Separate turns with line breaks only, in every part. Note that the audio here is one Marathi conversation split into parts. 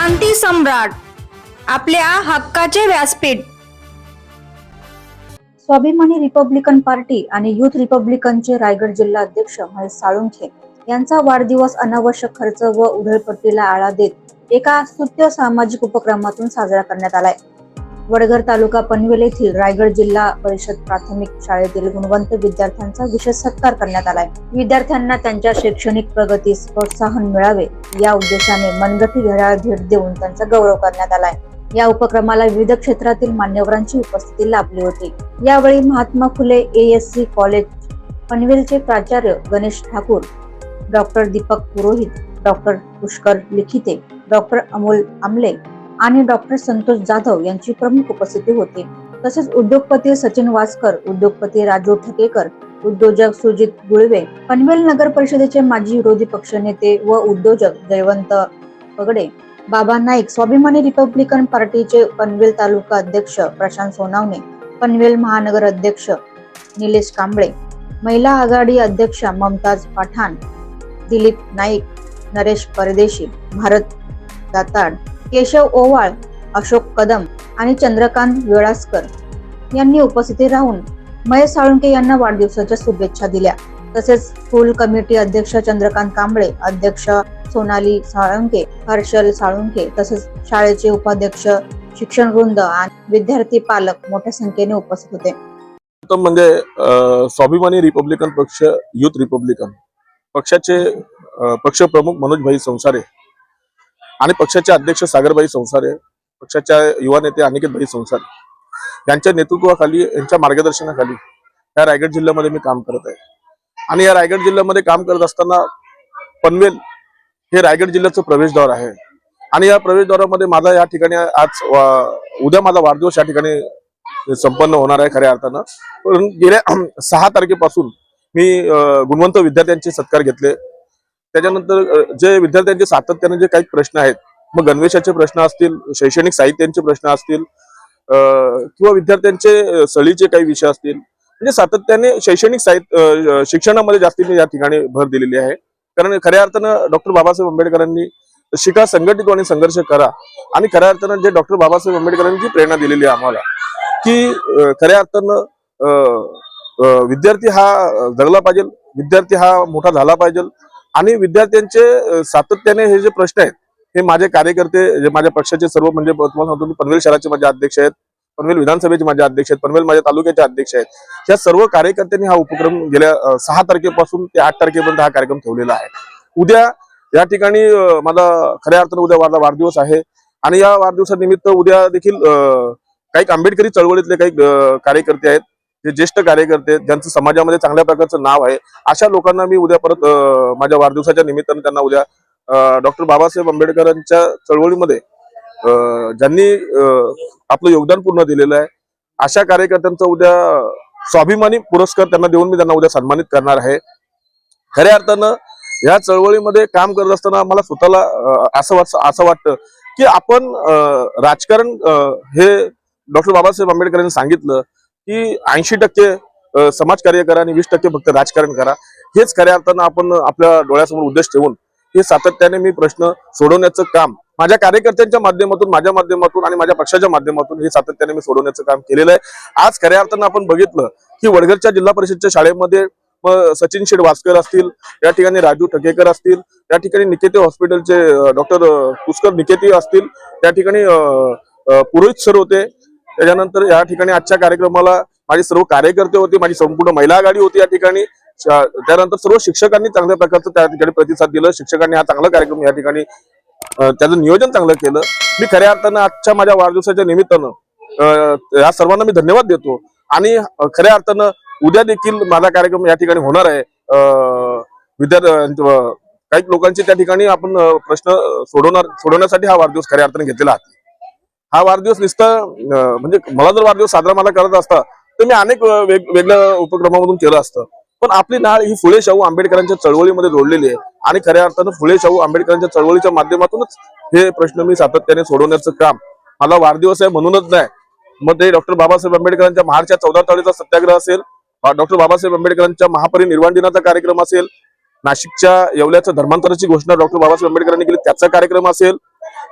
क्रांती सम्राट, आपल्या हक्काचे व्यासपीठ।
स्वाभिमानी रिपब्लिकन पार्टी आणि युथ रिपब्लिकनचे रायगड जिल्हा अध्यक्ष महेश साळुंखे यांचा वाढदिवस अनावश्यक खर्च व उधळपट्टीला आळा देत एका स्तुत्य सामाजिक उपक्रमातून साजरा करण्यात आलाय। वडघर तालुका पनवेल येथील रायगड जिल्हा परिषद प्राथमिक शाळेतील गुणवंत विद्यार्थ्यांचा विशेष सत्कार करण्यात आलाय। विद्यार्थ्यांना त्यांच्या शैक्षणिक प्रगतीस प्रोत्साहन मिळावे या उद्देशाने मनगटी घड्याळ भेट देऊन त्यांचा गौरव करण्यात आलाय। या उपक्रमाला विविध क्षेत्रातील मान्यवरांची उपस्थिती लाभली होती। यावेळी महात्मा फुले ASC कॉलेज पनवेलचे प्राचार्य गणेश ठाकूर, डॉक्टर दीपक पुरोहित, डॉक्टर पुष्कर लिखिते, डॉक्टर अमोल आमले आणि डॉक्टर संतोष जाधव यांची प्रमुख उपस्थिती होती। तसेच उद्योगपती सचिन वासकर, उद्योगपती राजू ठकेकर, उद्योजक सुजित गुळवे, पनवेल नगर परिषदेचे माजी विरोधी पक्षनेते व उद्योजक जयवंत पगडे, बाबा नाईक, स्वाभिमानी रिपब्लिकन पार्टीचे पनवेल तालुका अध्यक्ष प्रशांत सोनावणे, पनवेल महानगर अध्यक्ष निलेश कांबळे, महिला आघाडी अध्यक्षा ममताज पठाण, दिलीप नाईक, नरेश परदेशी, भारत दाताड, केशव ओवाळ, अशोक कदम आणि चंद्रकांत वेळासकर यांनी उपस्थिती राहून महेश साळुंखे यांना वाढदिवसाच्या शुभेच्छा दिल्या। तसेच स्कूल कमिटी अध्यक्ष चंद्रकांत कांबळे, अध्यक्ष सोनाली साळुंखे, हर्षल साळुंखे, तसेच शाळेचे उपाध्यक्ष, शिक्षण वृंद आणि विद्यार्थी पालक मोठ्या संख्येने उपस्थित होते।
म्हणजे स्वाभिमानी रिपब्लिकन पक्ष, युथ रिपब्लिकन पक्षाचे पक्षप्रमुख मनोजभाई संसारे आणि पक्षाचे अध्यक्ष सागरभाई संसारे, पक्षाच्या युवा नेते अनिकेतभाई संसारे यांच्या नेतृत्वाखाली, यांच्या मार्गदर्शनाखाली या रायगड जिल्ह्यामध्ये मी काम करत आहे। आणि या रायगड जिल्ह्यामध्ये काम करत असताना पनवेल हे रायगड जिल्ह्याचं प्रवेशद्वार आहे आणि या प्रवेशद्वारामध्ये माझा या ठिकाणी उद्या माझा वाढदिवस या ठिकाणी संपन्न होणार आहे खऱ्या अर्थानं। पण गेल्या 6 तारखेपासून मी गुणवंत विद्यार्थ्यांचे सत्कार घेतले। त्याच्यानंतर जे विद्यार्थ्यांचे सातत्याने जे काही प्रश्न आहेत, मग गणवेशाचे प्रश्न असतील, शैक्षणिक साहित्यांचे प्रश्न असतील किंवा विद्यार्थ्यांचे सळीचे काही विषय असतील, म्हणजे सातत्याने शैक्षणिक साहित्य शिक्षणामध्ये जास्ती मी या ठिकाणी भर दिलेली आहे। कारण खऱ्या अर्थानं डॉक्टर बाबासाहेब आंबेडकरांनी शिका, संघटित आणि संघर्ष करा, आणि खऱ्या अर्थानं जे डॉक्टर बाबासाहेब आंबेडकरांनी जी प्रेरणा दिलेली आहे आम्हाला, की खऱ्या अर्थानं विद्यार्थी हा जगला पाहिजे, विद्यार्थी हा मोठा झाला पाहिजे, आणि विद्यार्थ्यांचे सातत्याने हे जे प्रश्न आहेत हे माझे कार्यकर्ते, जे माझ्या पक्षाचे सर्व, म्हणजे तुम्हाला सांगतो मी पनवेल शहराचे माझे अध्यक्ष आहेत, पनवेल विधानसभेचे माझे अध्यक्ष आहेत, पनवेल माझ्या तालुक्याचे अध्यक्ष आहेत, या सर्व कार्यकर्त्यांनी हा उपक्रम गेल्या 6 तारखेपासून ते 8 तारखेपर्यंत हा कार्यक्रम ठेवलेला आहे। उद्या या ठिकाणी माझा खऱ्या अर्थानं उद्या माझा वाढदिवस आहे आणि या वाढदिवसानिमित्त उद्या देखील काही आंबेडकरी चळवळीतले काही कार्यकर्ते आहेत, जे ज्येष्ठ कार्यकर्ते आहेत, ज्यांचं समाजामध्ये चांगल्या प्रकारचं नाव आहे, अशा लोकांना मी उद्या परत माझ्या वाढदिवसाच्या निमित्तानं त्यांना उद्या डॉक्टर बाबासाहेब आंबेडकरांच्या चळवळीमध्ये ज्यांनी आपलं योगदान पूर्ण दिलेलं आहे, अशा कार्यकर्त्यांचा उद्या स्वाभिमानी पुरस्कार त्यांना देऊन मी त्यांना उद्या सन्मानित करणार आहे। खऱ्या अर्थानं या चळवळीमध्ये काम करत असताना मला स्वतःला असं वाटतं की आपण राजकारण हे डॉक्टर बाबासाहेब आंबेडकरांनी सांगितलं की 80% समाजकार्य करा आणि 20% फक्त राजकारण करा। हेच खऱ्या अर्थानं आपण आपल्या डोळ्यासमोर उद्देश ठेवून हे सातत्याने मी प्रश्न सोडवण्याचं काम माझ्या कार्यकर्त्यांच्या माध्यमातून, माझ्या माध्यमातून आणि माझ्या पक्षाच्या माध्यमातून हे सातत्याने मी सोडवण्याचं काम केलेलं आहे। आज खऱ्या अर्थानं आपण बघितलं की वडघरच्या जिल्हा परिषदच्या शाळेमध्ये सचिन शेठ वासकर असतील, या ठिकाणी राजू ठकेकर असतील, त्या ठिकाणी निकेते हॉस्पिटलचे डॉक्टर पुष्कर निकेती असतील, त्या ठिकाणी पुरोहित सर होते, त्याच्यानंतर या ठिकाणी आजच्या कार्यक्रमाला माझे सर्व कार्यकर्ते होते, माझी संपूर्ण महिला आघाडी होती या ठिकाणी, त्यानंतर सर्व शिक्षकांनी चांगल्या प्रकारचं त्या ठिकाणी प्रतिसाद दिला। शिक्षकांनी हा चांगला कार्यक्रम या ठिकाणी त्याचं नियोजन चांगलं केलं। मी खऱ्या अर्थानं आजच्या माझ्या वाढदिवसाच्या निमित्तानं या सर्वांना मी धन्यवाद देतो आणि खऱ्या अर्थानं उद्या देखील माझा कार्यक्रम या ठिकाणी होणार आहे। काही लोकांचे त्या ठिकाणी आपण प्रश्न सोडवण्यासाठी हा वाढदिवस खऱ्या अर्थाने घेतलेला आहे। हा वाढदिवस नुसतं म्हणजे मला जर वाढदिवस साजरा मला करत असता तर मी अनेक वेगवेगळ्या उपक्रमामधून केलं असतं, पण आपली नाळ ही फुले शाहू आंबेडकरांच्या चळवळीमध्ये जोडलेली आहे आणि खऱ्या अर्थानं फुले शाहू आंबेडकरांच्या चळवळीच्या माध्यमातूनच हे प्रश्न मी सातत्याने सोडवण्याचं काम, मला वाढदिवस आहे म्हणूनच नाही, मग ते डॉक्टर बाबासाहेब आंबेडकरांच्या महाडच्या 14 तारखेचा सत्याग्रह असेल, डॉक्टर बाबासाहेब आंबेडकरांच्या महापरिनिर्वाण दिनाचा कार्यक्रम असेल, नाशिकच्या येवल्याच्या धर्मांतराची घोषणा डॉक्टर बाबासाहेब आंबेडकरांनी केली त्याचा कार्यक्रम असेल,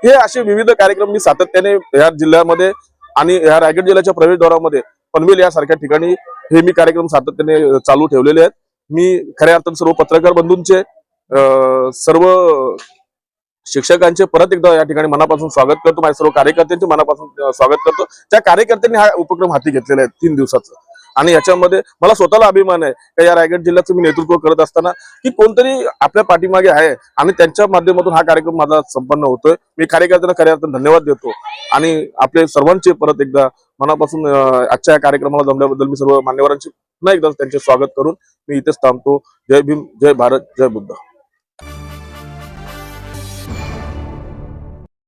हे असे विविध कार्यक्रम मी सातत्याने या जिल्ह्यामध्ये आणि या रायगड जिल्ह्याच्या प्रवेशद्वारामध्ये पनवेल यासारख्या ठिकाणी हे मी कार्यक्रम सातत्याने चालू ठेवलेले आहेत. मी खऱ्या अर्थाने सर्व पत्रकार बंधूंचे सर्व शिक्षकांचे परत एकदा या ठिकाणी मनापासून स्वागत करतो. माझ्या सर्व कार्यकर्त्यांचे मनापासून स्वागत करतो. त्या कार्यकर्त्यांनी हा उपक्रम हाती घेतलेला आहे 3 दिवसाचा आणि याच्यामध्ये मला स्वतःला अभिमान आहे की या रायगड जिल्ह्याचं मी नेतृत्व करत असताना की कोणतरी आपल्या पाठीमागे आहे आणि त्यांच्या माध्यमातून हा कार्यक्रम माझा संपन्न होतोय. मी कार्यकर्त्यांना खऱ्या अर्थाने धन्यवाद देतो आणि आपले सर्वांचे परत एकदा मनापासून आजच्या या कार्यक्रमाला जमल्याबद्दल मी सर्व मान्यवरांचे पुन्हा एकदा त्यांचे स्वागत करून मी इथेच थांबतो. जय भीम, जय भारत, जय बुद्ध.